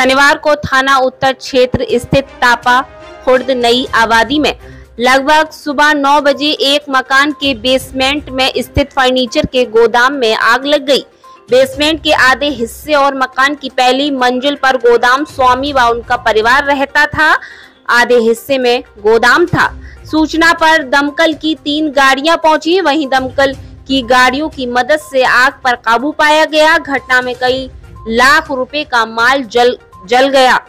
शनिवार को थाना उत्तर क्षेत्र स्थित टापा खुर्द नई आबादी में लगभग सुबह 9 बजे एक मकान के बेसमेंट में स्थित फर्नीचर के गोदाम में आग लग गई। बेसमेंट के आधे हिस्से और मकान की पहली मंजिल पर गोदाम स्वामी व उनका परिवार रहता था, आधे हिस्से में गोदाम था। सूचना पर दमकल की 3 गाड़ियां पहुंची, वहीं दमकल की गाड़ियों की मदद से आग पर काबू पाया गया। घटना में कई लाख रुपए का माल जल गया।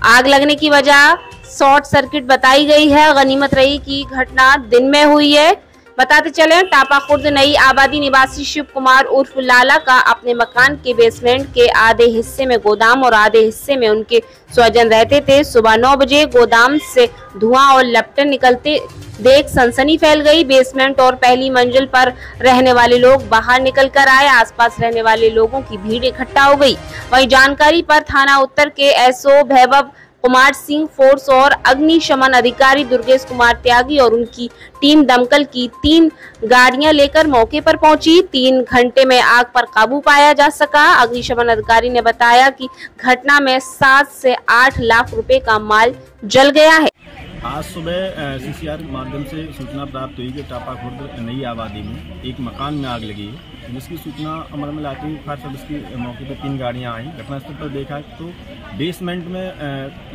आग लगने की वजह शॉर्ट सर्किट बताई गई है। गनीमत रही कि घटना दिन में हुई है। बताते चले, टापा खुर्द नई आबादी निवासी शिव कुमार उर्फ लाला का अपने मकान के बेसमेंट के आधे हिस्से में गोदाम और आधे हिस्से में उनके स्वजन रहते थे। सुबह 9 बजे गोदाम से धुआं और लपटें निकलते देख सनसनी फैल गई। बेसमेंट और पहली मंजिल पर रहने वाले लोग बाहर निकल कर आए। आसपास रहने वाले लोगों की भीड़ इकट्ठा हो गई। वहीं जानकारी पर थाना उत्तर के एसओ वैभव कुमार सिंह फोर्स और अग्निशमन अधिकारी दुर्गेश कुमार त्यागी और उनकी टीम दमकल की 3 गाड़ियां लेकर मौके पर पहुंची। 3 घंटे में आग पर काबू पाया जा सका। अग्निशमन अधिकारी ने बताया कि घटना में 7 से 8 लाख रुपए का माल जल गया है। आज सुबह सीसीआर के माध्यम से सूचना प्राप्त हुई कि टापा खुर्द नई आबादी में एक मकान में आग लगी है, जिसकी सूचना अमल में लाते ही फायर सर्विस की मौके पर 3 गाड़ियां आई। घटनास्थल पर देखा तो बेसमेंट में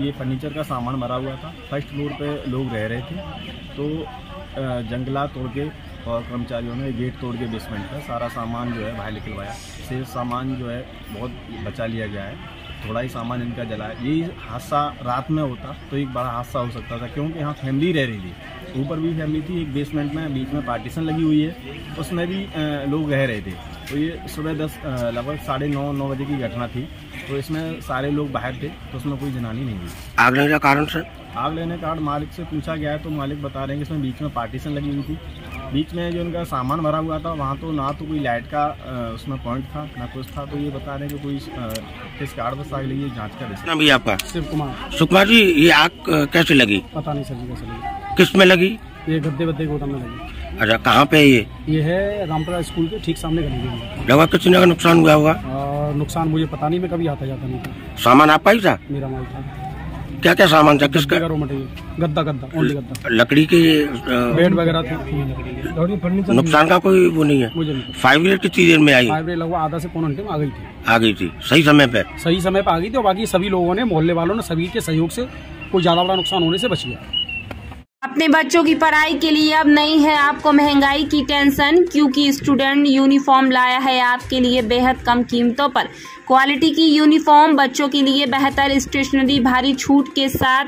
ये फर्नीचर का सामान भरा हुआ था। फर्स्ट फ्लोर पे लोग रह रहे थे, तो जंगला तोड़ के और कर्मचारियों ने गेट तोड़ के बेसमेंट का सारा सामान जो है बाहर निकलवाया। शेष सामान जो है बहुत बचा लिया गया है, थोड़ा ही सामान इनका जला है। यही हादसा रात में होता तो एक बड़ा हादसा हो सकता था, क्योंकि यहाँ फैमिली रह रही थी, ऊपर भी फैमिली थी, एक बेसमेंट में बीच में पार्टीशन लगी हुई है, उसमें भी लोग रह रहे थे। तो ये सुबह लगभग 9:30 बजे की घटना थी। तो इसमें सारे लोग बाहर थे, तो उसमें कोई जनानी नहीं हुई। आग लगने का कारण सर? आग लगने का कारण मालिक से पूछा गया है, तो मालिक बता रहे हैं कि इसमें बीच में पार्टीशन लगी हुई थी। बीच में जो उनका सामान भरा हुआ था, वहाँ तो ना तो कोई लाइट का उसमें पॉइंट था ना कुछ था। तो ये बता रहे हैं कि कोई किस कारण से आग लगी, जांच का विषय। भी आपका शिव कुमार। शिव कुमार जी, ये आग कैसे लगी? पता नहीं सर जी कैसे लगी। किस में लगी? ये गद्दे गोदाम में लगी। अच्छा, कहाँ पे है ये है रामपुरा स्कूल के ठीक सामने खरीदी। लगभग कितने का नुकसान हुआ होगा? नुकसान मुझे पता नहीं, मैं कभी आता जाता नहीं था। सामान आपका ही था? मेरा माल था। क्या क्या सामान था? किसका? गद्दा ओनली गद्दा, लकड़ी के बेड वगैरह थे। नुकसान का कोई वो नहीं है? मुझे फायर ब्रिगेड कितनी देर में आई? फायर ब्रिगेड लगभग आधा से पौने घंटे में आ गई थी। सही समय पे आ गई थी। और बाकी सभी लोगों ने, मोहल्ले वालों ने, सभी के सहयोग से कोई ज्यादा बड़ा नुकसान होने से बच गया। अपने बच्चों की पढ़ाई के लिए अब नहीं है आपको महंगाई की टेंशन, क्योंकि स्टूडेंट यूनिफॉर्म लाया है आपके लिए बेहद कम कीमतों पर क्वालिटी की यूनिफॉर्म। बच्चों के लिए बेहतर स्टेशनरी भारी छूट के साथ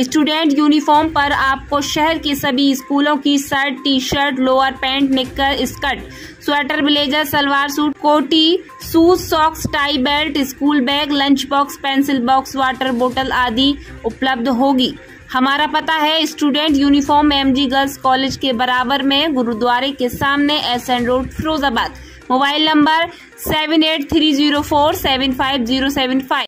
स्टूडेंट यूनिफॉर्म पर आपको शहर के सभी स्कूलों की shirt, T shirt, lower pant, निक्कर, skirt, sweater, blazer, salwar suit, कोटी, shoes, socks, tie, belt, school bag, lunch box, pencil box, water बोतल आदि उपलब्ध होगी। हमारा पता है student uniform MG girls college के बराबर में, गुरुद्वारे के सामने, SN road, Firozabad. Mobile number 7830475075।